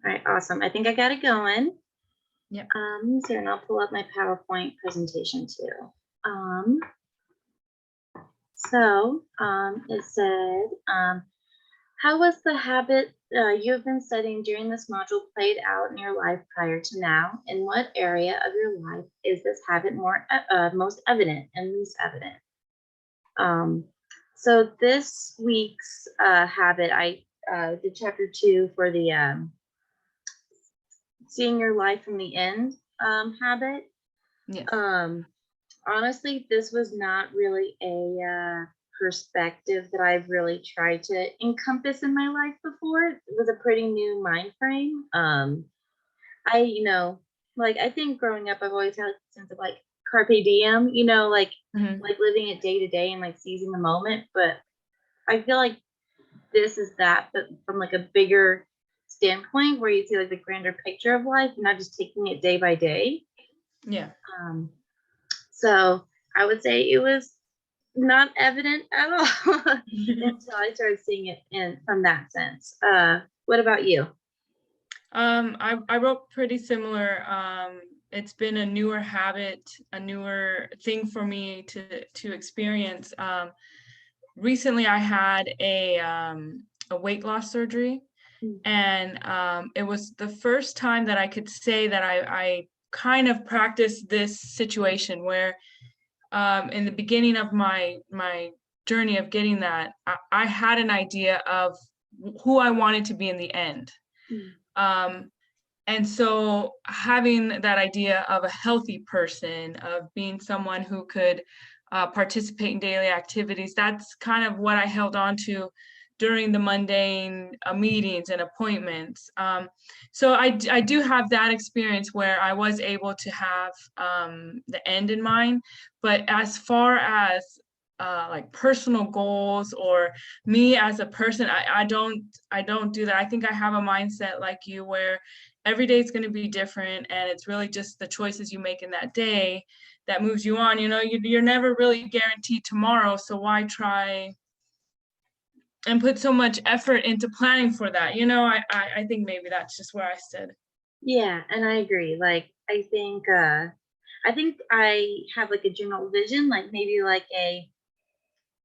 All right, awesome. I think I got it going. Yep. So and I'll pull up my PowerPoint presentation too. It said, how was the habit you've been studying during this module played out in your life prior to now? In what area of your life is this habit most evident and least evident? So this week's habit, I did chapter 2 for the seeing your life from the end habit. Yes. Honestly, this was not really a perspective that I've really tried to encompass in my life before. It was a pretty new mind frame. I think growing up, I've always had a sense of like carpe diem, like living it day to day and like seizing the moment. But I feel like this is that, but from like a bigger standpoint where you see like the grander picture of life, not just taking it day by day. Yeah. So I would say it was not evident at all until I started seeing it from that sense. What about you? I wrote pretty similar. It's been a newer habit, a newer thing for me to experience. Recently, I had a weight loss surgery, and it was the first time that I could say that I kind of practiced this situation where in the beginning of my journey of getting that, I had an idea of who I wanted to be in the end. And so having that idea of a healthy person, of being someone who could participate in daily activities, that's kind of what I held on to during the mundane meetings and appointments. So I do have that experience where I was able to have the end in mind. But as far as like personal goals or me as a person, I don't do that. I think I have a mindset like you where every day is going to be different, and it's really just the choices you make in that day that moves you on. You're never really guaranteed tomorrow, so why try and put so much effort into planning for that? I think maybe that's just where I stood. Yeah, and I agree. Like I think I have like a general vision, like maybe like a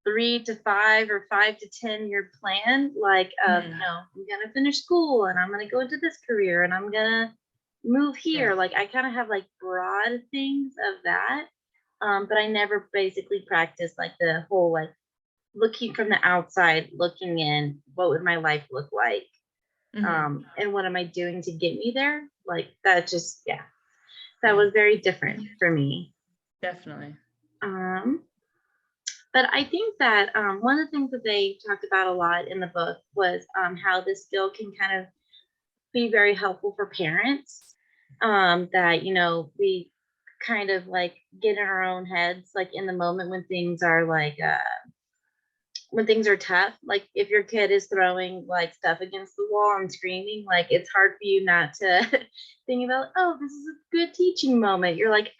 3 to 5 or 5 to 10 year plan, like I'm gonna finish school and I'm gonna go into this career and I'm gonna move here. Like I kind of have like broad things of that. But I never basically practiced like the whole like looking from the outside, looking in, what would my life look like? And what am I doing to get me there? Like that just, that was very different for me. Definitely. But I think that one of the things that they talked about a lot in the book was how this skill can kind of be very helpful for parents. That, we kind of like get in our own heads, like in the moment when things are like, when things are tough, like if your kid is throwing like stuff against the wall and screaming, like it's hard for you not to think about, oh, this is a good teaching moment. You're like,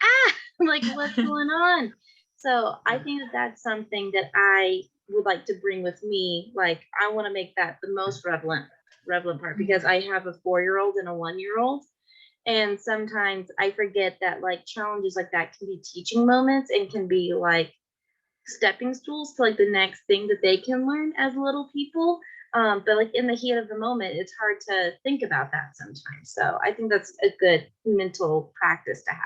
like what's going on? So I think that that's something that I would like to bring with me. Like I want to make that the most relevant part, because I have a 4-year-old and a 1-year-old. And sometimes I forget that like challenges like that can be teaching moments and can be like stepping stools to like the next thing that they can learn as little people. But like in the heat of the moment, it's hard to think about that sometimes. So I think that's a good mental practice to have.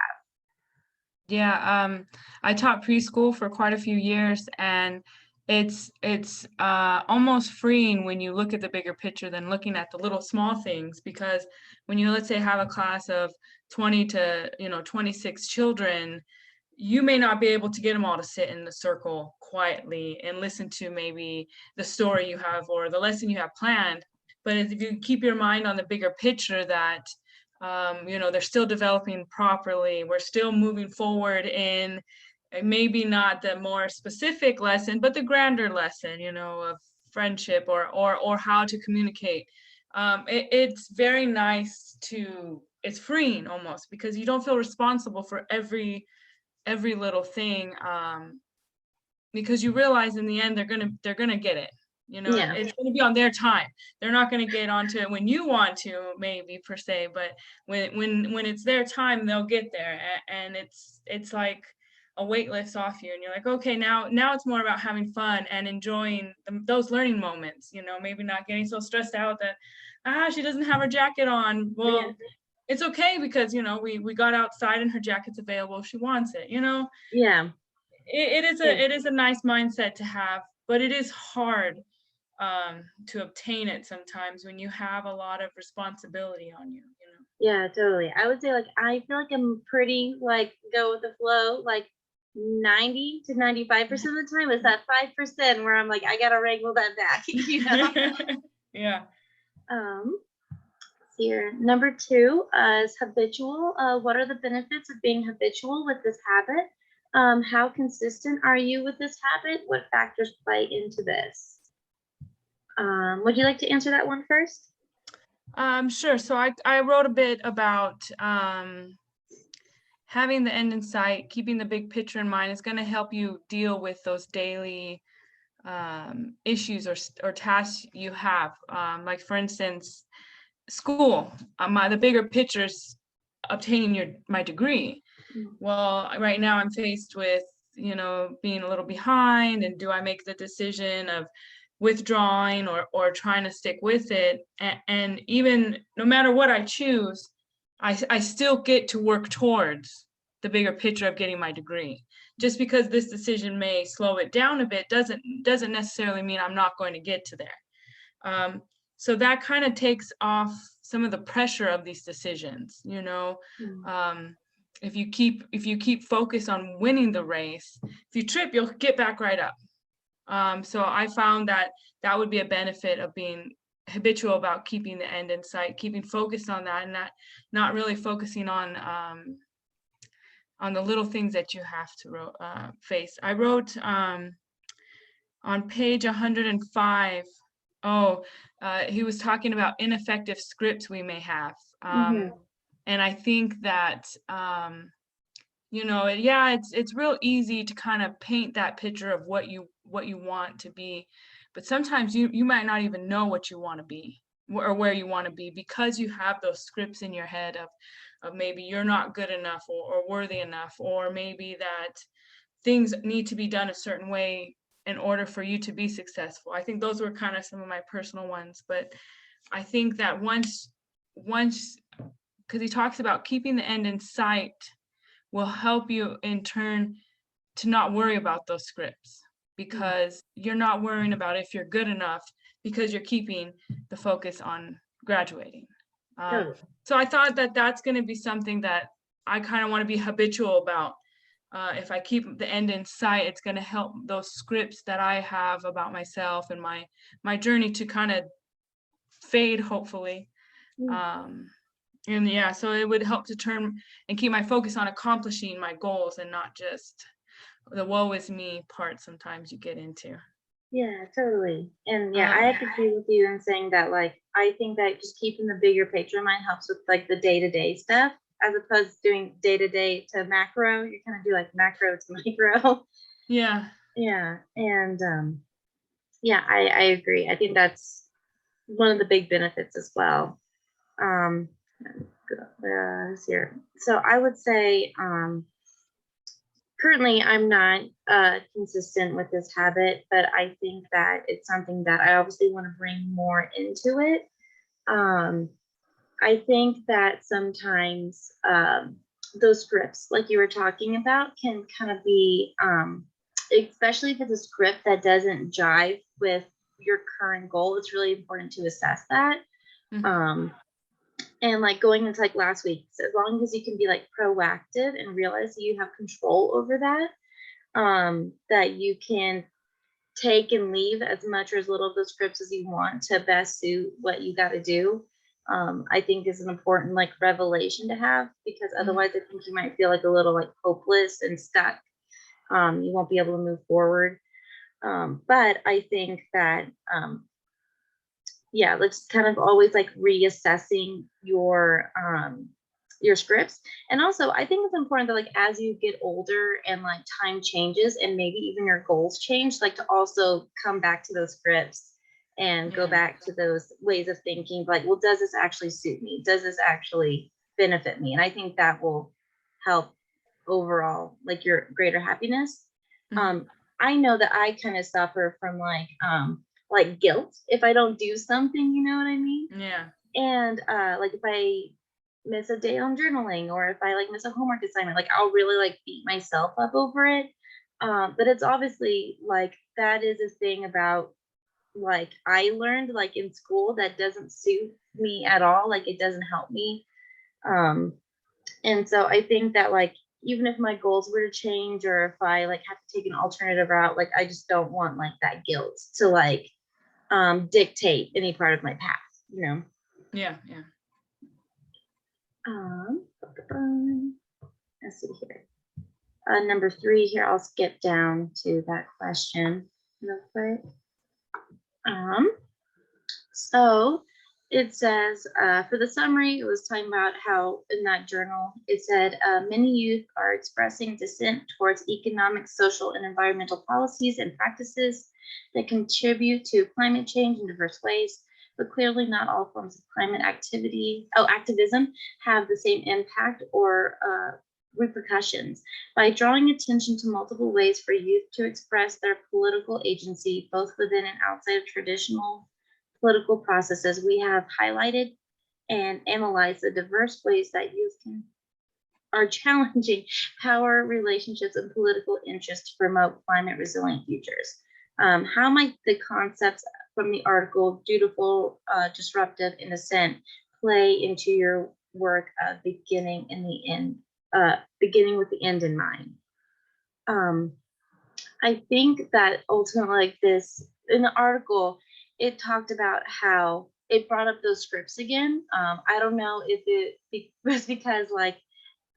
Yeah, I taught preschool for quite a few years, and it's almost freeing when you look at the bigger picture than looking at the little small things. Because when you, let's say, have a class of 20 to 26 children, you may not be able to get them all to sit in the circle quietly and listen to maybe the story you have or the lesson you have planned. But if you keep your mind on the bigger picture that they're still developing properly, we're still moving forward in maybe not the more specific lesson, but the grander lesson, of friendship or how to communicate. It's very nice it's freeing almost, because you don't feel responsible for every little thing, because you realize in the end they're gonna get it. You know, Yeah. it's going to be on their time. They're not going to get onto it when you want to, maybe per se, but when it's their time, they'll get there. And it's like a weight lifts off you, and you're like, okay, now it's more about having fun and enjoying those learning moments. You know, maybe not getting so stressed out that she doesn't have her jacket on. Well, Yeah. it's okay, because you know we got outside and her jacket's available if she wants it. You know, Yeah. it is a nice mindset to have, but it is hard to obtain it sometimes when you have a lot of responsibility on you, you know. Yeah, totally. I would say like I feel like I'm pretty like go with the flow, like 90 to 95% of the time. It's that 5% where I'm like, I gotta wrangle that back, you know. Yeah. Here. Number two is habitual. What are the benefits of being habitual with this habit? How consistent are you with this habit? What factors play into this? Would you like to answer that one first? Sure. So I wrote a bit about having the end in sight, keeping the big picture in mind is going to help you deal with those daily issues or tasks you have. Like for instance, school. The bigger picture is obtaining my degree. Well, right now I'm faced with, you know, being a little behind, and do I make the decision of withdrawing or trying to stick with it? And even no matter what I choose, I still get to work towards the bigger picture of getting my degree. Just because this decision may slow it down a bit doesn't necessarily mean I'm not going to get to there. So that kind of takes off some of the pressure of these decisions, you know. If you keep focused on winning the race, if you trip, you'll get back right up. So I found that would be a benefit of being habitual about keeping the end in sight, keeping focused on that, and not really focusing on the little things that you have to face. I wrote on page 105. He was talking about ineffective scripts we may have. And I think that, you know, it's real easy to kind of paint that picture of what you want to be. But sometimes you might not even know what you want to be or where you want to be, because you have those scripts in your head of maybe you're not good enough or worthy enough, or maybe that things need to be done a certain way in order for you to be successful. I think those were kind of some of my personal ones, but I think that once, because he talks about keeping the end in sight will help you in turn to not worry about those scripts, because you're not worrying about if you're good enough, because you're keeping the focus on graduating. So I thought that that's going to be something that I kind of want to be habitual about. If I keep the end in sight, it's going to help those scripts that I have about myself and my journey to kind of fade, hopefully. And yeah, so it would help to turn and keep my focus on accomplishing my goals and not just the woe is me part sometimes you get into. Yeah, totally. And yeah, I have to agree with you in saying that, like, I think that just keeping the bigger picture in mind helps with like the day-to-day stuff, as opposed to doing day-to-day to macro. You're kind of do like macro to micro. Yeah. Yeah. And yeah, I agree. I think that's one of the big benefits as well. Here. So I would say currently I'm not consistent with this habit, but I think that it's something that I obviously want to bring more into it. I think that sometimes those scripts, like you were talking about, can kind of be, especially if it's a script that doesn't jive with your current goal, it's really important to assess that. And like going into like last week, so as long as you can be like proactive and realize that you have control over that, that you can take and leave as much or as little of the scripts as you want to best suit what you got to do, I think is an important like revelation to have, because otherwise I think you might feel like a little like hopeless and stuck. You won't be able to move forward. But I think that yeah, let's kind of always like reassessing your scripts. And also I think it's important that like as you get older and like time changes and maybe even your goals change, like to also come back to those scripts and go Yeah. back to those ways of thinking, like, well, does this actually suit me? Does this actually benefit me? And I think that will help overall, like, your greater happiness. Mhm. I know that I kind of suffer from like guilt if I don't do something, you know what I mean? Yeah. And like if I miss a day on journaling, or if I like miss a homework assignment, like I'll really like beat myself up over it. But it's obviously like that is a thing about like I learned like in school that doesn't suit me at all. Like it doesn't help me. Um, and so I think that like even if my goals were to change, or if I like have to take an alternative route, like I just don't want like that guilt to like dictate any part of my path, you know. Yeah. Yeah. Um, let's see here. Number 3 here, I'll skip down to that question real quick. Um, so it says for the summary, it was talking about how in that journal, it said many youth are expressing dissent towards economic, social, and environmental policies and practices that contribute to climate change in diverse ways. But clearly, not all forms of climate activism have the same impact or repercussions. By drawing attention to multiple ways for youth to express their political agency, both within and outside of traditional political processes, we have highlighted and analyzed the diverse ways that are challenging power relationships and political interests to promote climate resilient futures. How might the concepts from the article Dutiful, Disruptive, and Dissent play into your work of beginning with the end in mind? I think that ultimately, like this in the article, it talked about how it brought up those scripts again. I don't know if was because like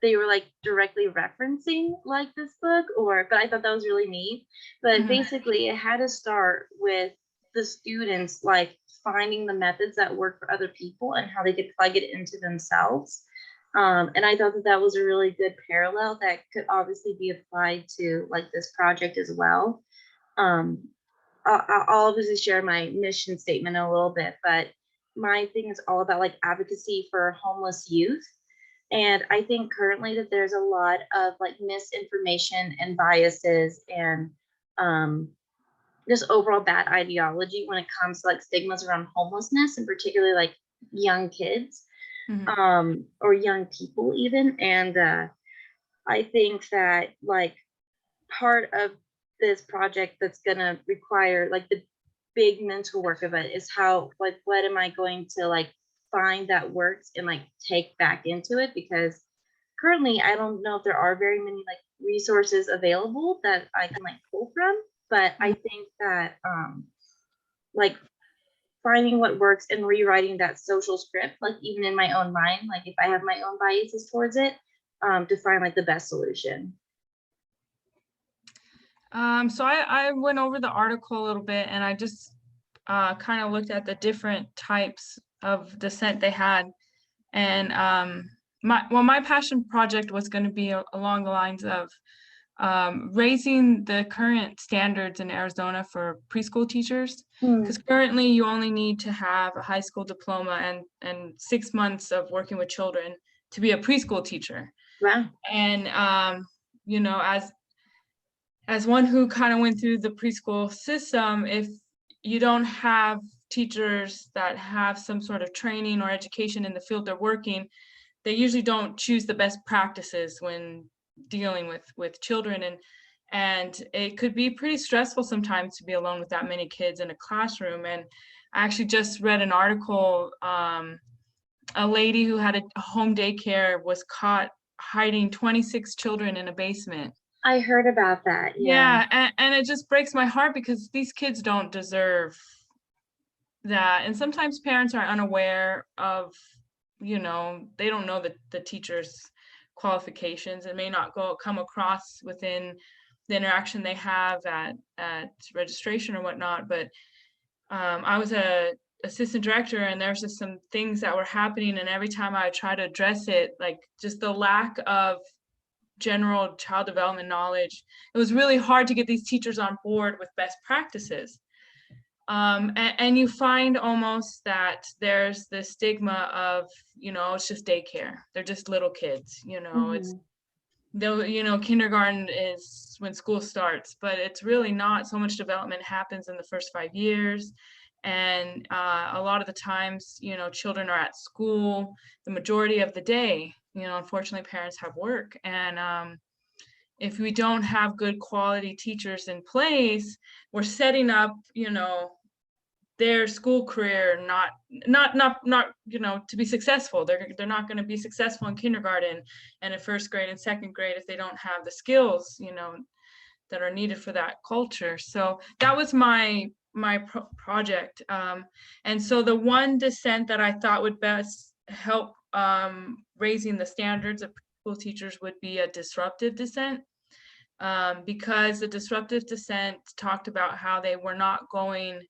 they were like directly referencing like this book, but I thought that was really neat. But Mhm. basically, it had to start with the students like finding the methods that work for other people and how they could plug it into themselves. And I thought that that was a really good parallel that could obviously be applied to like this project as well. Um, I'll obviously share my mission statement in a little bit, but my thing is all about like advocacy for homeless youth. And I think currently that there's a lot of like misinformation and biases and um, just overall bad ideology when it comes to like stigmas around homelessness, and particularly like young kids Mhm. or young people even. And I think that like part of this project that's going to require like the big mental work of it is how like what am I going to like find that works and like take back into it, because currently I don't know if there are very many like resources available that I can like pull from. But I Mhm. think that like finding what works and rewriting that social script, like even in my own mind, like if I have my own biases towards it, to find like the best solution. So I went over the article a little bit, and I just kind of looked at the different types of dissent they had. And my passion project was going to be along the lines of raising the current standards in Arizona for preschool teachers. Because Hmm. currently you only need to have a high school diploma and 6 months of working with children to be a preschool teacher. Wow. And you know, as one who kind of went through the preschool system, if you don't have teachers that have some sort of training or education in the field they're working, they usually don't choose the best practices when dealing with children, and it could be pretty stressful sometimes to be alone with that many kids in a classroom. And I actually just read an article, a lady who had a home daycare was caught hiding 26 children in a basement. I heard about that. Yeah. Yeah, and it just breaks my heart because these kids don't deserve that. And sometimes parents are unaware of, they don't know the teacher's qualifications and may not come across within the interaction they have at registration or whatnot. But I was a assistant director, and there's just some things that were happening, and every time I try to address it, like just the lack of general child development knowledge, it was really hard to get these teachers on board with best practices. And you find almost that there's this stigma of, it's just daycare. They're just little kids, it's Mhm. though, kindergarten is when school starts, but it's really not. So much development happens in the first 5 years. And a lot of the times, children are at school the majority of the day. Unfortunately, parents have work. And if we don't have good quality teachers in place, we're setting up, their school career not to be successful. They're not going to be successful in kindergarten and in first grade and second grade if they don't have the skills that are needed for that culture. So that was my project, and so the one dissent that I thought would best help raising the standards of preschool teachers would be a disruptive dissent, because the disruptive dissent talked about how they were not going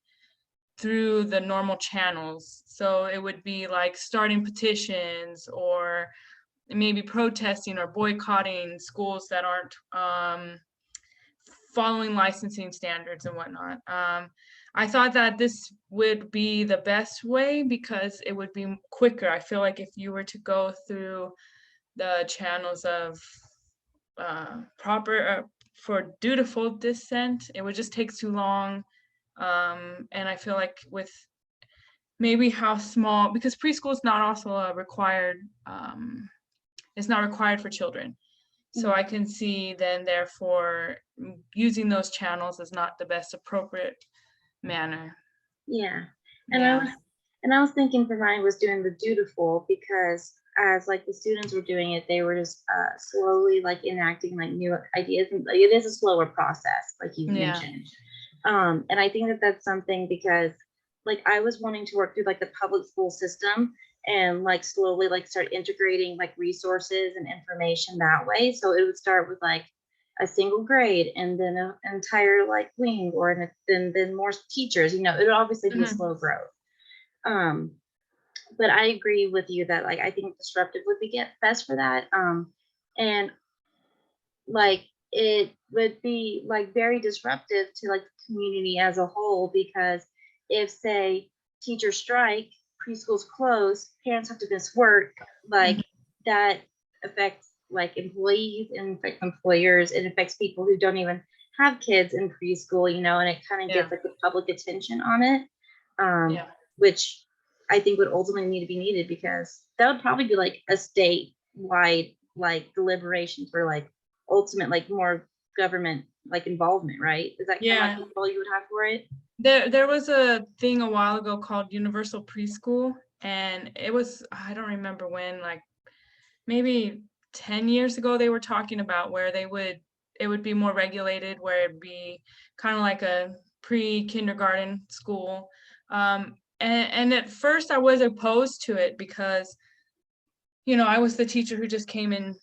through the normal channels. So it would be like starting petitions or maybe protesting or boycotting schools that aren't following licensing standards and whatnot. I thought that this would be the best way because it would be quicker. I feel like if you were to go through the channels of proper for dutiful dissent, it would just take too long. And I feel like with maybe how small, because preschool is not also a required, it's not required for children. So I can see then therefore using those channels is not the best appropriate manner. Yeah. And I Yeah. was thinking for mine was doing the dutiful, because as like the students were doing it, they were just slowly like enacting like new ideas, and like, it is a slower process, like you Yeah. mentioned. And I think that that's something, because like I was wanting to work through like the public school system and like slowly like start integrating like resources and information that way. So it would start with like a single grade and then an entire like wing, or then more teachers. It would obviously be a Mhm. slow growth. Um, but I agree with you that like I think disruptive would be get best for that. And like it would be like very disruptive to like the community as a whole, because if say teachers strike, preschools close, parents have to miss work, like Mhm. that affects like employees and affects employers. It affects people who don't even have kids in preschool, and it kind of Yeah. gets like the public attention on it, Yeah. which I think would ultimately need to be needed, because that would probably be like a statewide like deliberation for like ultimate like more government like involvement, right? Is that kind of like Yeah. the role you would have for it? There was a thing a while ago called Universal Preschool, and it was, I don't remember when, like maybe 10 years ago they were talking about where it would be more regulated, where it'd be kind of like a pre-kindergarten school. And at first I was opposed to it because, I was the teacher who just came in,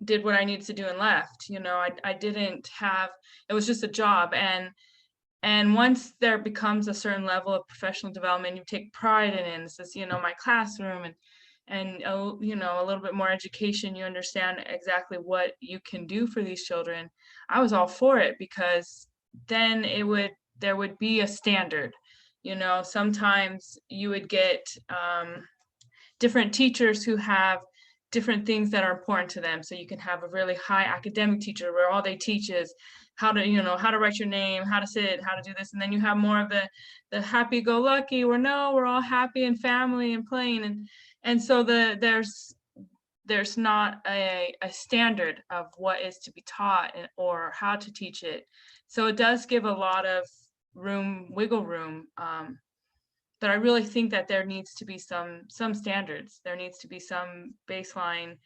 did what I needed to do and left. I didn't have, it was just a job. And once there becomes a certain level of professional development, you take pride in it. This is, my classroom, and a little bit more education. You understand exactly what you can do for these children. I was all for it, because then there would be a standard. Sometimes you would get different teachers who have different things that are important to them. So you can have a really high academic teacher where all they teach is how to write your name, how to sit, how to do this. And then you have more of the happy-go-lucky, where no, we're all happy and family and playing. And so there's not a standard of what is to be taught or how to teach it. So it does give a lot of wiggle room. But I really think that there needs to be some standards. There needs to be some baseline.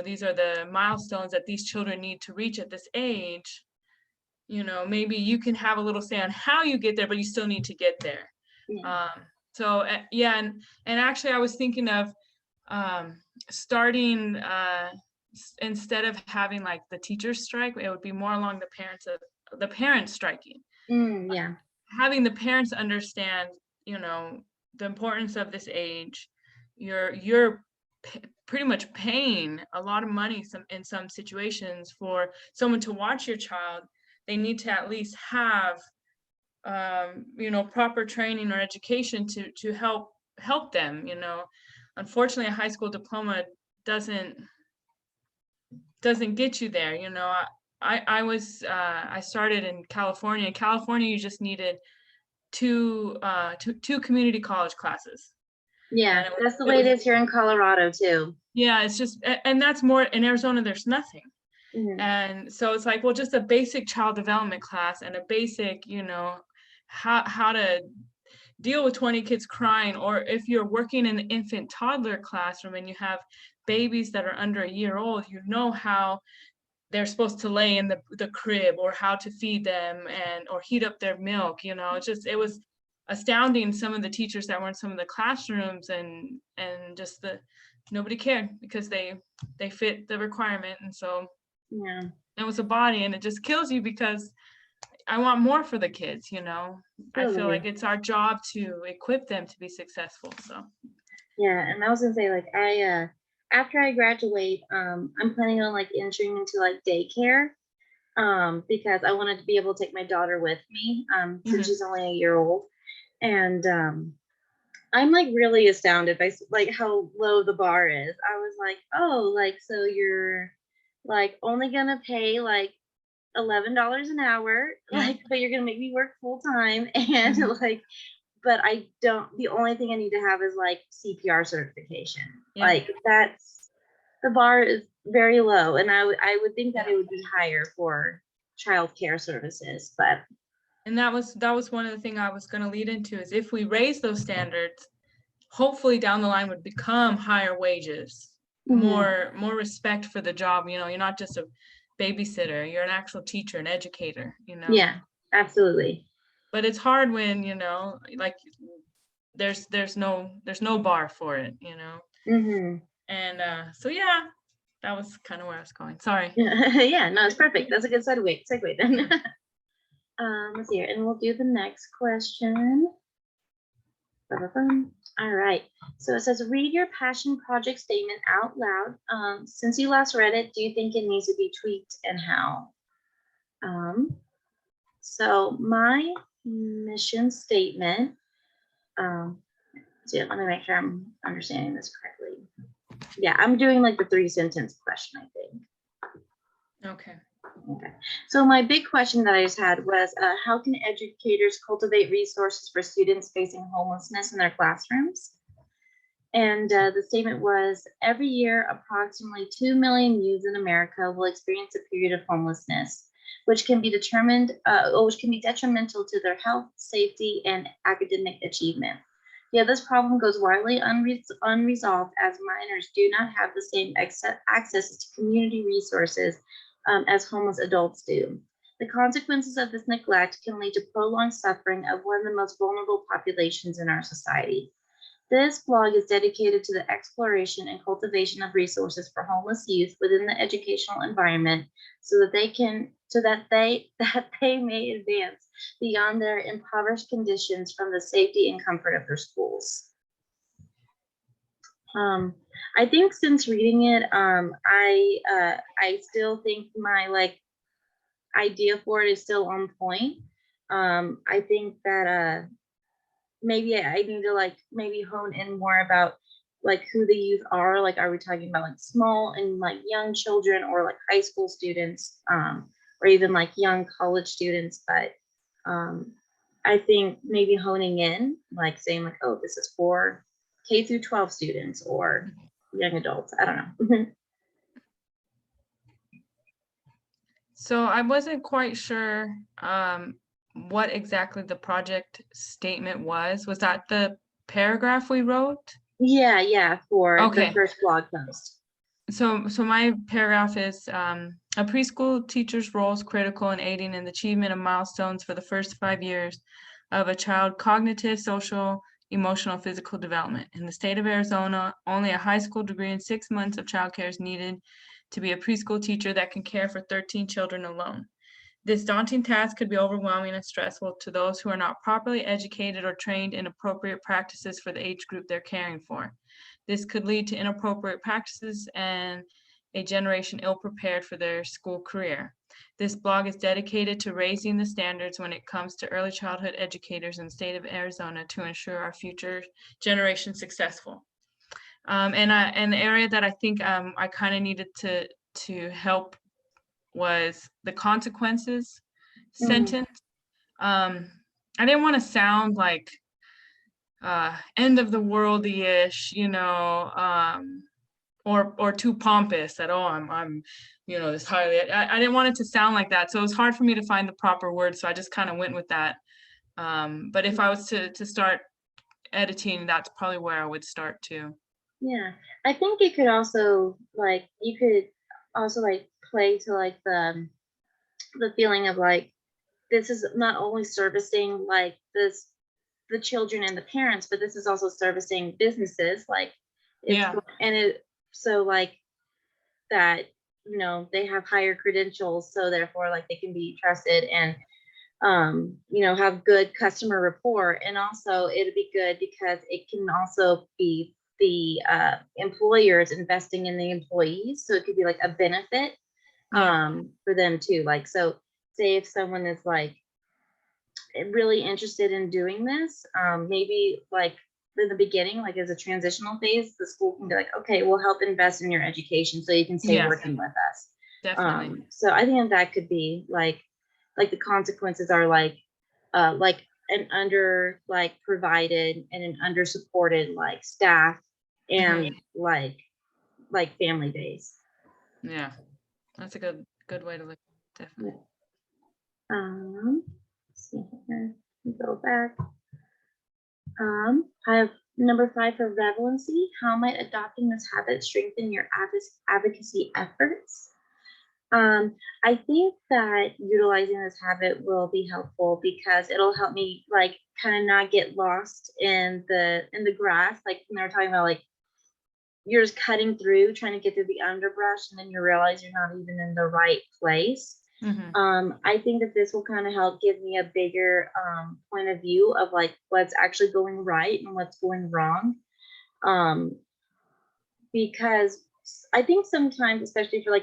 These are the milestones that these children need to reach at this age. Maybe you can have a little say on how you get there, but you still need to get there. Yeah. So yeah, and actually I was thinking of starting instead of having like the teachers strike, it would be more along the parents striking. Yeah. Having the parents understand, the importance of this age. You're pretty much paying a lot of money in some situations for someone to watch your child. They need to at least have proper training or education to help them. Unfortunately, a high school diploma doesn't get you there. I started in California. In California, you just needed two community college classes. Yeah, And that's the it way it was is here in Colorado too. yeah, it's just, and that's more in Arizona, there's nothing. Mhm. And so it's like, well, just a basic child development class and a basic, how to deal with 20 kids crying, or if you're working in an infant toddler classroom and you have babies that are under a year old, how they're supposed to lay in the crib, or how to feed them or heat up their milk. It was astounding, some of the teachers that were in some of the classrooms, and just nobody cared because they fit the requirement. And so Yeah, it was a body, and it just kills you because I want more for the kids. I feel like totally. it's our job to equip them to be successful. So Yeah, and I was gonna say, like, after I graduate, I'm planning on like entering into like daycare, because I wanted to be able to take my daughter with me, since mhm. she's only a year old, and I'm like really astounded by like how low the bar is. I was like, oh, like so you're like only gonna pay like $11 an hour, Yeah. like, but you're gonna make me work full time, and Mhm. like, but I don't. The only thing I need to have is like CPR certification. Yeah. Like that's the bar is very low, and I would think that Yeah. it would be higher for childcare services, but And that was one of the things I was going to lead into, is if we raise those standards, hopefully down the line would become higher wages, mhm, more respect for the job. You're not just a babysitter, you're an actual teacher, an educator. yeah, absolutely. But it's hard when, like there's no bar for it. Hmm. And so yeah, that was kind of where I was going. Sorry. Yeah, no, it's perfect. That's a good segue then. Let's see here, and we'll do the next question. Ba-ba-bum. All right. So it says, read your passion project statement out loud. Since you last read it, do you think it needs to be tweaked, and how? Um, so my mission statement, so let me make sure I'm understanding this correctly. Yeah, I'm doing like the 3-sentence question, I think. Okay. Okay. So my big question that I just had was, how can educators cultivate resources for students facing homelessness in their classrooms? And the statement was, every year, approximately 2 million youths in America will experience a period of homelessness, which can be detrimental to their health, safety, and academic achievement. Yeah, this problem goes widely unresolved, as minors do not have the same access to community resources as homeless adults do. The consequences of this neglect can lead to prolonged suffering of one of the most vulnerable populations in our society. This blog is dedicated to the exploration and cultivation of resources for homeless youth within the educational environment, so that they may advance beyond their impoverished conditions from the safety and comfort of their schools. Um, I think since reading it, I still think my like idea for it is still on point. I think that maybe I need to like maybe hone in more about like who the youth are. Like, are we talking about like small and like young children, or like high school students, or even like young college students? But I think maybe honing in, like saying like, oh, this is for K through 12 students or young adults. I don't know. So I wasn't quite sure what exactly the project statement was. Was that the paragraph we wrote? Yeah, for the Okay. first blog post. So my paragraph is, a preschool teacher's role is critical in aiding in the achievement of milestones for the first 5 years of a child cognitive, social, emotional, physical development. In the state of Arizona, only a high school degree and 6 months of childcare is needed to be a preschool teacher that can care for 13 children alone. This daunting task could be overwhelming and stressful to those who are not properly educated or trained in appropriate practices for the age group they're caring for. This could lead to inappropriate practices and a generation ill-prepared for their school career. This blog is dedicated to raising the standards when it comes to early childhood educators in the state of Arizona to ensure our future generation successful. And the area that I think I kind of needed to help was the consequences sentence. I didn't want to sound like end of the worldy-ish, or too pompous that, oh, I'm this highly, I didn't want it to sound like that. So it was hard for me to find the proper word. So I just kind of went with that. But if I was to start editing, that's probably where I would start too. Yeah, I think it could also you could also play to the feeling of this is not only servicing the children and the parents, but this is also servicing businesses. Yeah. And it so that they have higher credentials, so therefore they can be trusted and have good customer rapport. And also it'd be good because it can also be the employers investing in the employees, so it could be a benefit for them too. So say if someone is really interested in doing this, maybe in the beginning, as a transitional phase, the school can be okay, we'll help invest in your education so you can stay working with us. Definitely. So I think that could be the consequences are an under provided and an under supported staff and family base. Yeah, that's a good way to look. Definitely. Let's see here. Go back. I have number 5 for relevancy. How might adopting this habit strengthen your advocacy efforts? I think that utilizing this habit will be helpful because it'll help me kind of not get lost in the grass. When they were talking about you're just cutting through, trying to get through the underbrush, and then you realize you're not even in the right place. I think that this will kind of help give me a bigger point of view of what's actually going right and what's going wrong. Because I think sometimes, especially for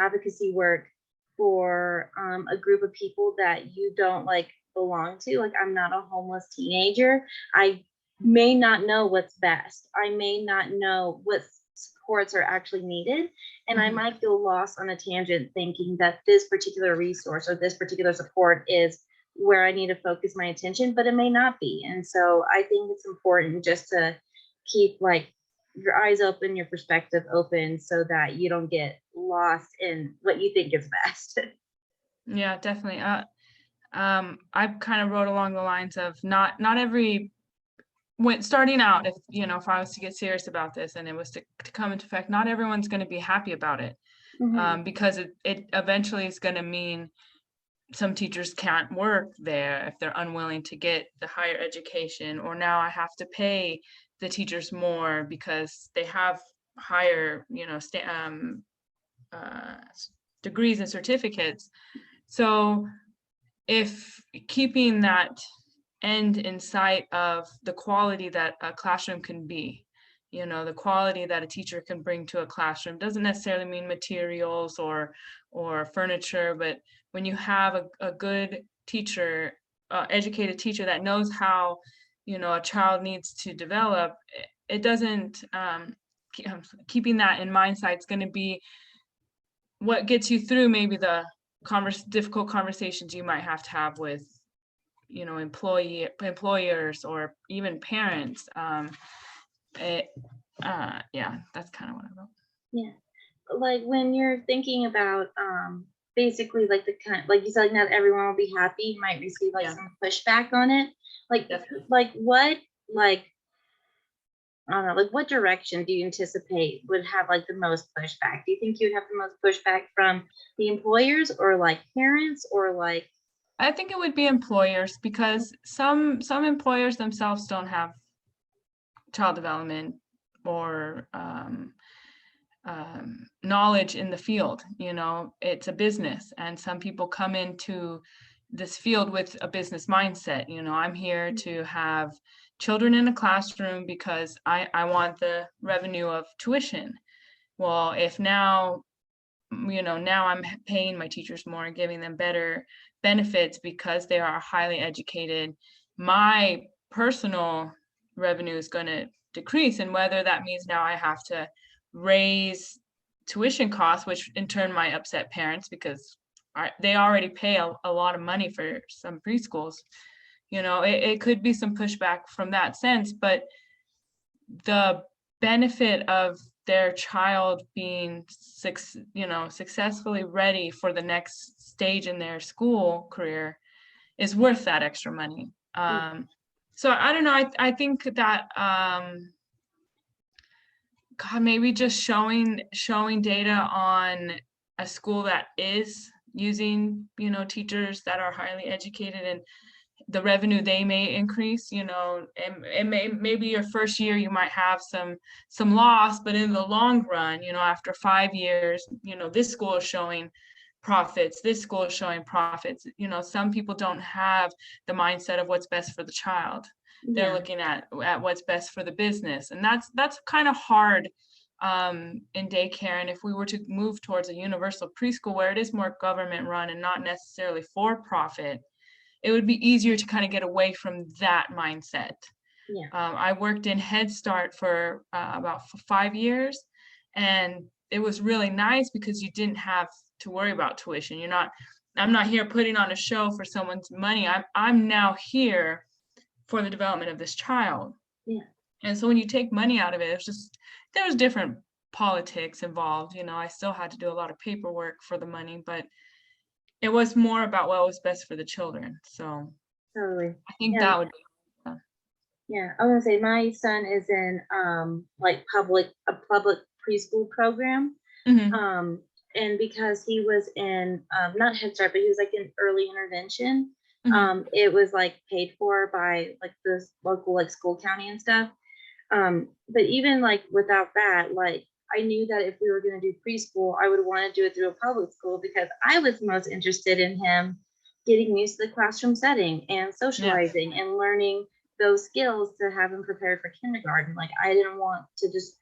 advocacy work for a group of people that you don't belong to, I'm not a homeless teenager. I may not know what's best. I may not know what supports are actually needed. And I might feel lost on a tangent thinking that this particular resource or this particular support is where I need to focus my attention, but it may not be. And so I think it's important just to keep your eyes open, your perspective open, so that you don't get lost in what you think is best. Yeah, definitely. I kind of wrote along the lines of not every, when starting out, if I was to get serious about this and it was to come into effect, not everyone's going to be happy about it. Because it eventually is going to mean some teachers can't work there if they're unwilling to get the higher education, or now I have to pay the teachers more because they have higher, degrees and certificates. So if keeping that end in sight of the quality that a classroom can be, the quality that a teacher can bring to a classroom doesn't necessarily mean materials or furniture, but when you have a good teacher, educated teacher that knows how a child needs to develop, it doesn't keeping that in mind sight is going to be what gets you through maybe the difficult conversations you might have to have with employers or even parents. Yeah, that's kind of what I wrote. Yeah, when you're thinking about basically the kind, you said, not everyone will be happy. You might receive some pushback on it. What I don't know, what direction do you anticipate would have the most pushback? Do you think you'd have the most pushback from the employers or parents or I think it would be employers, because some employers themselves don't have child development or knowledge in the field. It's a business, and some people come into this field with a business mindset. I'm here to have children in a classroom because I want the revenue of tuition. well, if now, now I'm paying my teachers more and giving them better benefits because they are highly educated, my personal revenue is going to decrease. And whether that means now I have to raise tuition costs, which in turn might upset parents because they already pay a lot of money for some preschools. It could be some pushback from that sense, but the benefit of their child being successfully ready for the next stage in their school career is worth that extra money. So I don't know. I think that God, maybe just showing data on a school that is using teachers that are highly educated and the revenue they may increase, and maybe your first year you might have some loss, but in the long run, after 5 years, this school is showing profits, this school is showing profits. Some people don't have the mindset of what's best for the child. They're looking at what's best for the business, and that's kind of hard in daycare. And if we were to move towards a universal preschool where it is more government run and not necessarily for profit, it would be easier to kind of get away from that mindset. I worked in Head Start for about 5 years, and it was really nice because you didn't have to worry about tuition. I'm not here putting on a show for someone's money. I'm now here for the development of this child. And so when you take money out of it, there was different politics involved. I still had to do a lot of paperwork for the money, but it was more about what was best for the children. So totally. I think that would be. Yeah, I was gonna say my son is in like a public preschool program. And because he was in not Head Start, but he was like in early intervention, it was like paid for by like the local like school county and stuff. But even like without that, like I knew that if we were going to do preschool, I would want to do it through a public school because I was most interested in him getting used to the classroom setting and socializing and learning those skills to have him prepared for kindergarten. Like I didn't want to just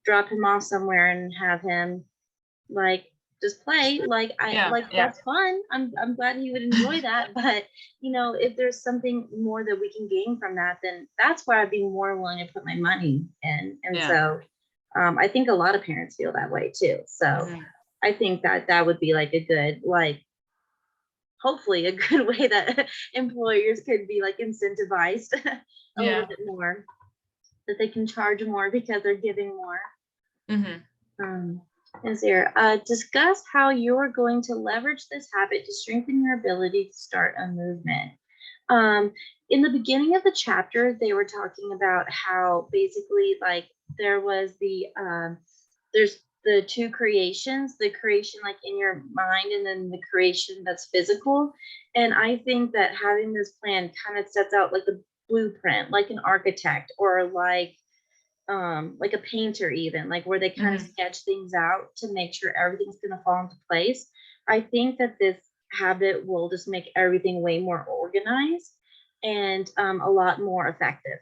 drop him off somewhere and have him like just play. That's fun. I'm glad he would enjoy that. But if there's something more that we can gain from that, then that's where I'd be more willing to put my money in. And so I think a lot of parents feel that way too. So I think that would be like a good, like, hopefully a good way that employers could be like incentivized a little bit more, that they can charge more because they're giving more. Is there discuss how you're going to leverage this habit to strengthen your ability to start a movement. In the beginning of the chapter, they were talking about how basically like there was there's the two creations, the creation like in your mind and then the creation that's physical. And I think that having this plan kind of sets out like a blueprint, like an architect or like a painter, even like where they kind of sketch things out to make sure everything's going to fall into place. I think that this habit will just make everything way more organized and a lot more effective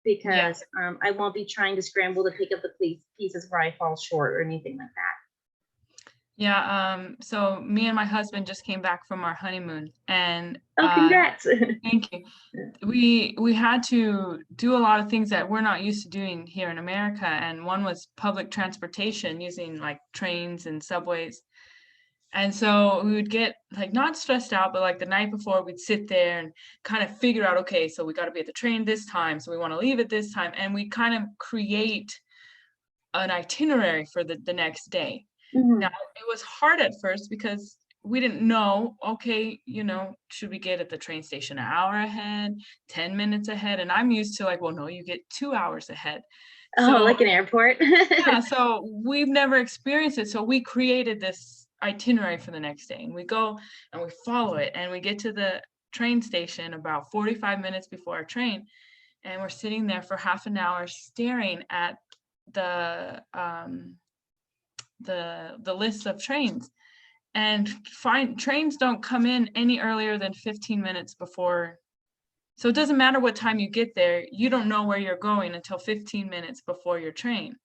because I won't be trying to scramble to pick up the pieces where I fall short or anything like that. So me and my husband just came back from our honeymoon, and congrats. Thank you. We had to do a lot of things that we're not used to doing here in America, and one was public transportation using like trains and subways. And so we would get like not stressed out, but like the night before we'd sit there and kind of figure out, okay, so we got to be at the train this time, so we want to leave at this time, and we kind of create an itinerary for the next day. Now, it was hard at first because we didn't know, okay, should we get at the train station an hour ahead, 10 minutes ahead? And I'm used to like, well, no, you get 2 hours ahead. So, like an airport. So we've never experienced it. So we created this itinerary for the next day, and we go and we follow it, and we get to the train station about 45 minutes before our train, and we're sitting there for half an hour staring at the list of trains, and trains don't come in any earlier than 15 minutes before. So it doesn't matter what time you get there, you don't know where you're going until 15 minutes before your train.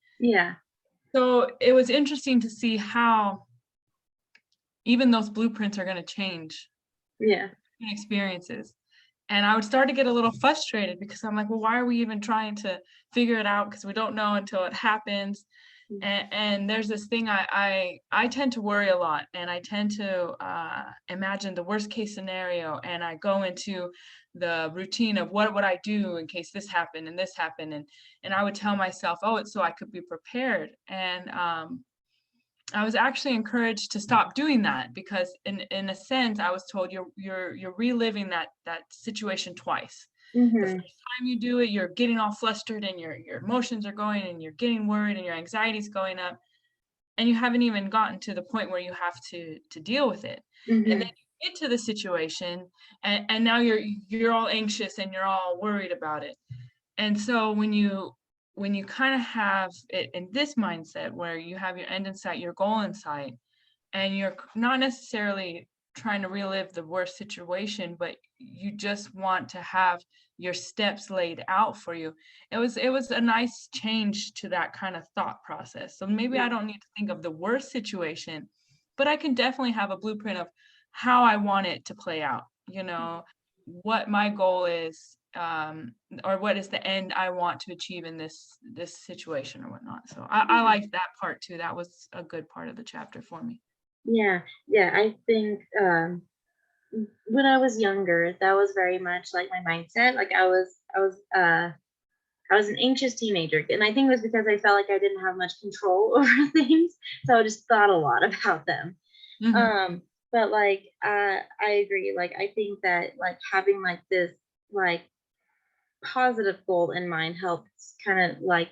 So it was interesting to see how even those blueprints are going to change Yeah. experiences. And I would start to get a little frustrated because I'm like, well, why are we even trying to figure it out? Because we don't know until it happens. And there's this thing I tend to worry a lot, and I tend to imagine the worst case scenario, and I go into the routine of what would I do in case this happened and this happened, and I would tell myself, oh, it's so I could be prepared. And I was actually encouraged to stop doing that because in a sense I was told you're reliving that situation twice. The Mm-hmm. first time you do it, you're getting all flustered and your emotions are going and you're getting worried and your anxiety's going up, and you haven't even gotten to the point where you have to deal with it. And then Mm-hmm. you get to the situation, and now you're all anxious and you're all worried about it. And so when you kind of have it in this mindset where you have your end in sight, your goal in sight, and you're not necessarily trying to relive the worst situation, but you just want to have your steps laid out for you. It was a nice change to that kind of thought process. So maybe I don't need to think of the worst situation, but I can definitely have a blueprint of how I want it to play out, what my goal is, or what is the end I want to achieve in this situation or whatnot. So I like that part too. That was a good part of the chapter for me. Yeah. Yeah. I think when I was younger, that was very much like my mindset. Like I was an anxious teenager, and I think it was because I felt like I didn't have much control over things, so I just thought a lot about them. Mhm. But like, I agree. Like, I think that like having like this like positive goal in mind helps kind of like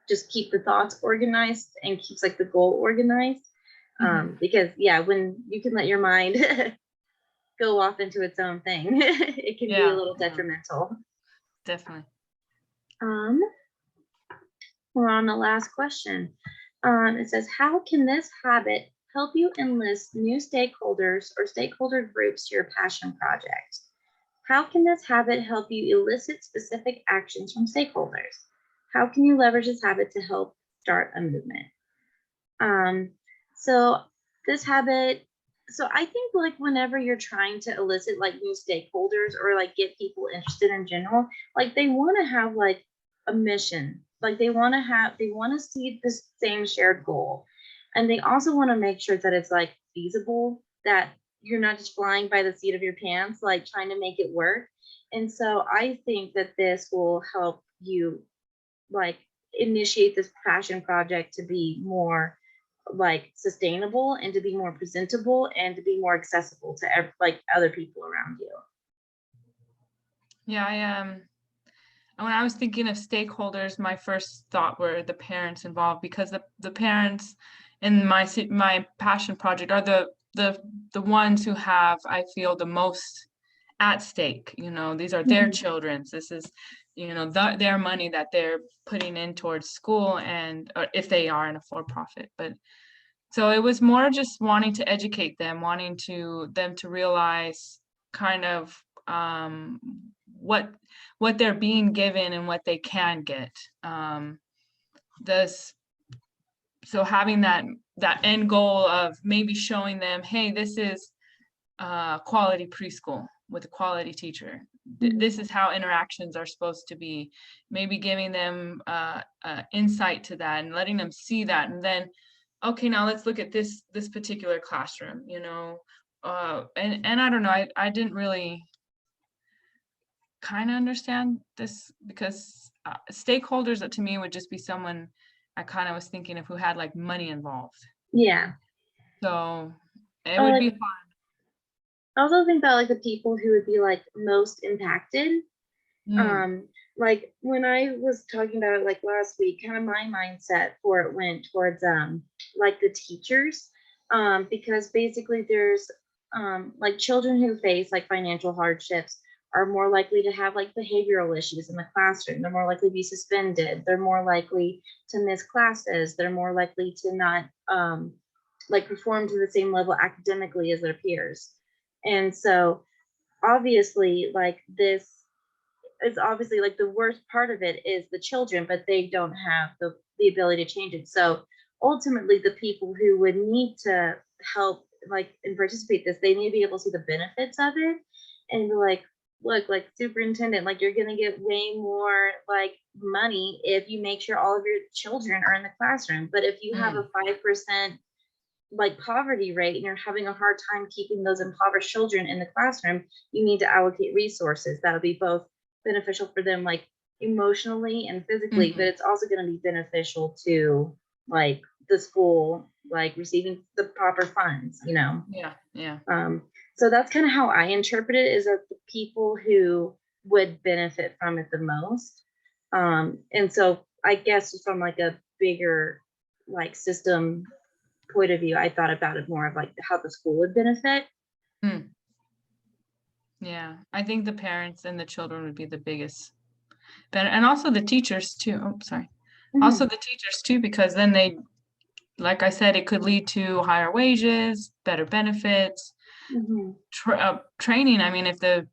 just keep the thoughts organized and keeps like the goal organized. Mhm. Because yeah, when you can let your mind go off into its own thing, it can be a Yeah, little yeah, detrimental. definitely. Um, we're on the last question. It says, how can this habit help you enlist new stakeholders or stakeholder groups to your passion project? How can this habit help you elicit specific actions from stakeholders? How can you leverage this habit to help start a movement? Um, so this habit, so I think like whenever you're trying to elicit like new stakeholders or like get people interested in general, like they want to have like a mission, like they want to see the same shared goal, and they also want to make sure that it's like feasible, that you're not just flying by the seat of your pants, like trying to make it work. And so I think that this will help you like initiate this passion project to be more like sustainable and to be more presentable and to be more accessible to like other people around you. Yeah, when I was thinking of stakeholders, my first thought were the parents involved because the parents in my passion project are the ones who have, I feel, the most at stake. These are their Mhm. children's. This is, their money that they're putting in towards school, and or if they are in a for-profit. But so it was more just wanting to educate them, wanting them to realize kind of what they're being given and what they can get. This so having that end goal of maybe showing them, hey, this is quality preschool with a quality teacher. This Mhm. is how interactions are supposed to be. Maybe giving them insight to that and letting them see that, and then, okay, now let's look at this particular classroom. And I don't know. I didn't really kind of understand this because stakeholders to me would just be someone I kind of was thinking of who had like money involved. Yeah. So it I would like be fun. I also think that like the people who would be like most impacted, Mm, um, like when I was talking about it like last week, kind of my mindset for it went towards like the teachers. Because basically there's like children who face like financial hardships are more likely to have like behavioral issues in the classroom. They're more likely to be suspended. They're more likely to miss classes. They're more likely to not like perform to the same level academically as their peers. And so obviously like this is obviously like the worst part of it is the children, but they don't have the ability to change it. So ultimately the people who would need to help like and participate this, they need to be able to see the benefits of it and be like, look, like superintendent, like you're gonna get way more like money if you make sure all of your children are in the classroom. But if you have a 5% like poverty rate and you're having a hard time keeping those impoverished children in the classroom, you need to allocate resources that'll be both beneficial for them like emotionally and physically, but it's also going to be beneficial to like the school like receiving the proper funds, you know. Yeah. So that's kind of how I interpret it, is that the people who would benefit from it the most. And so I guess from like a bigger like system point of view, I thought about it more of like how the school would benefit. Yeah, I think the parents and the children would be the biggest and also the teachers too. Oh, sorry. Also the teachers too, because then they, like I said, it could lead to higher wages, better benefits, training. I mean, if the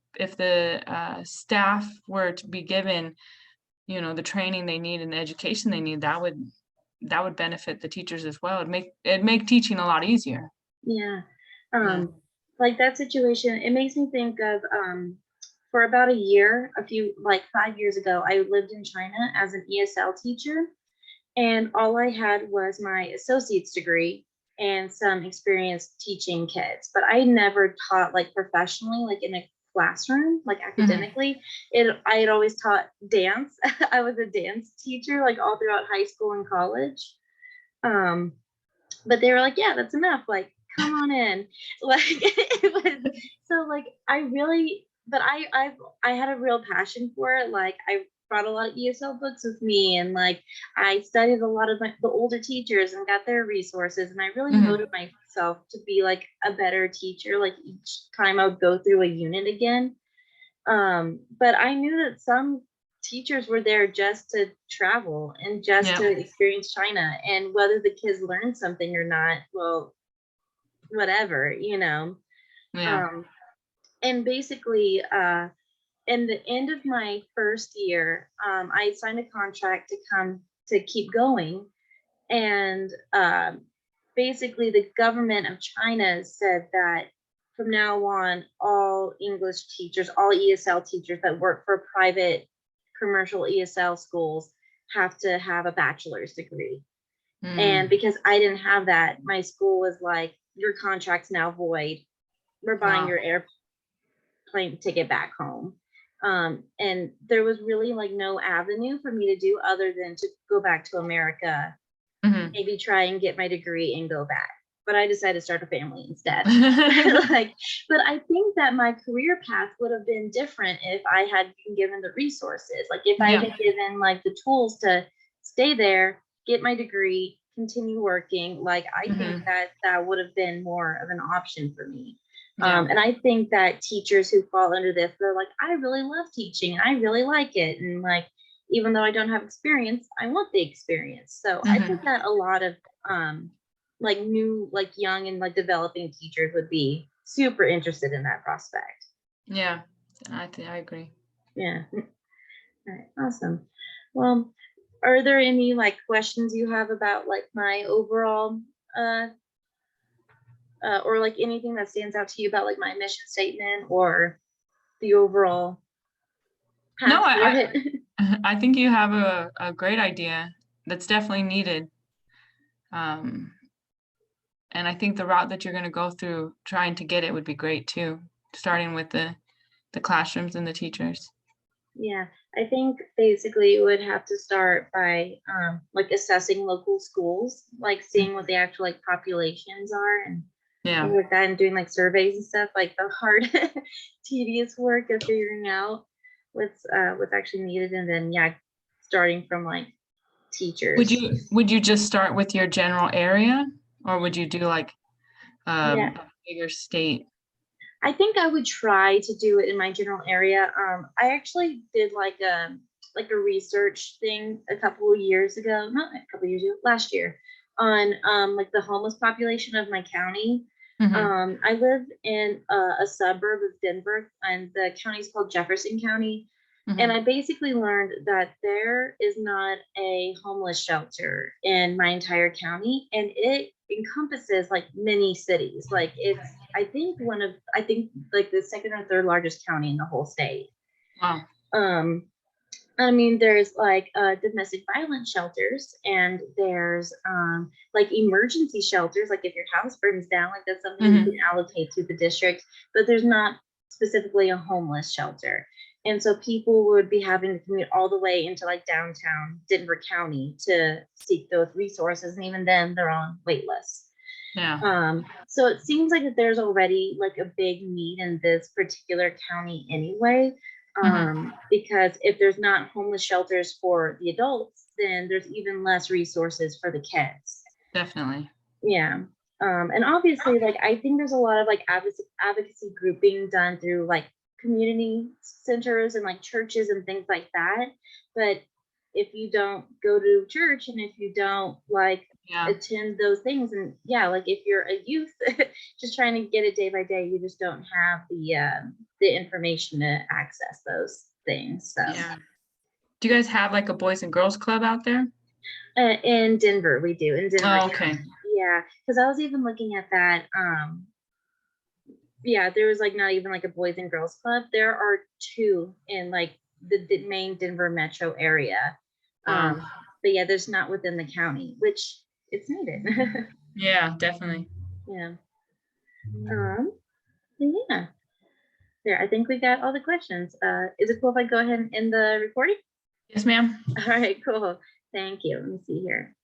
staff were to be given, you know, the training they need and the education they need, that would benefit the teachers as well. It'd make teaching a lot easier. Yeah. Like that situation, it makes me think of for about a year, like 5 years ago, I lived in China as an ESL teacher, and all I had was my associate's degree and some experience teaching kids, but I never taught like professionally, like in a classroom, like academically. I had always taught dance. I was a dance teacher like all throughout high school and college. But they were like, yeah, that's enough. Like, come on in. Like it was so like I really, but I had a real passion for it. Like I brought a lot of ESL books with me, and like I studied a lot of the older teachers and got their resources, and I really devoted myself to be like a better teacher. Like each time I would go through a unit again. But I knew that some teachers were there just to travel and just to experience China, and whether the kids learned something or not, well, whatever, you know. And basically in the end of my first year, I signed a contract to come to keep going, and basically the government of China said that from now on, all English teachers, all ESL teachers that work for private commercial ESL schools have to have a bachelor's degree. And because I didn't have that, my school was like, your contract's now void. We're buying your airplane ticket back home. And there was really like no avenue for me to do other than to go back to America, maybe try and get my degree and go back. But I decided to start a family instead. But I think that my career path would have been different if I had been given the resources. Like if I had given like the tools to stay there, get my degree, continue working, like I think that would have been more of an option for me. And I think that teachers who fall under this, they're like, I really love teaching. I really like it. And like, even though I don't have experience, I want the experience. So I think that a lot of like new, like young and like developing teachers would be super interested in that prospect. Yeah, I agree. Yeah. All right, awesome. Well, are there any like questions you have about like my overall or like anything that stands out to you about like my mission statement or the overall path? No, I think you have a great idea that's definitely needed. And I think the route that you're going to go through trying to get it would be great too, starting with the classrooms and the teachers. Yeah, I think basically you would have to start by like assessing local schools, like seeing what the actual like populations are and things like that, and doing like surveys and stuff, like the hard tedious work of figuring out what's actually needed, and then starting from like teachers. Would you just start with your general area, or would you do like a bigger state? I think I would try to do it in my general area. I actually did like a research thing a couple of years ago, not a couple of years ago, last year, on like the homeless population of my county. I live in a suburb of Denver, and the county is called Jefferson County. And I basically learned that there is not a homeless shelter in my entire county, and it encompasses like many cities. Like it's, I think like the second or third largest county in the whole state. Wow. I mean, there's like domestic violence shelters, and there's like emergency shelters. Like if your house burns down, like that's something you can allocate to the district, but there's not specifically a homeless shelter. And so people would be having to commute all the way into like downtown Denver County to seek those resources. And even then they're on wait lists. Yeah. So it seems like that there's already like a big need in this particular county anyway. Because if there's not homeless shelters for the adults, then there's even less resources for the kids. Definitely. Yeah. And obviously, like, I think there's a lot of like advocacy group being done through like community centers and like churches and things like that. But if you don't go to church, and if you don't like attend those things, and like if you're a youth just trying to get it day by day, you just don't have the information to access those things. So do you guys have like a boys and girls club out there? In Denver, we do. In Denver. Oh, okay. Yeah, because I was even looking at that. There was like not even like a boys and girls club. There are two in like the main Denver metro area. But yeah, there's not within the county, which it's needed. Yeah, definitely. Yeah. Yeah. There, I think we got all the questions. Is it cool if I go ahead and end the recording? Yes, ma'am. All right, cool. Thank you. Let me see here.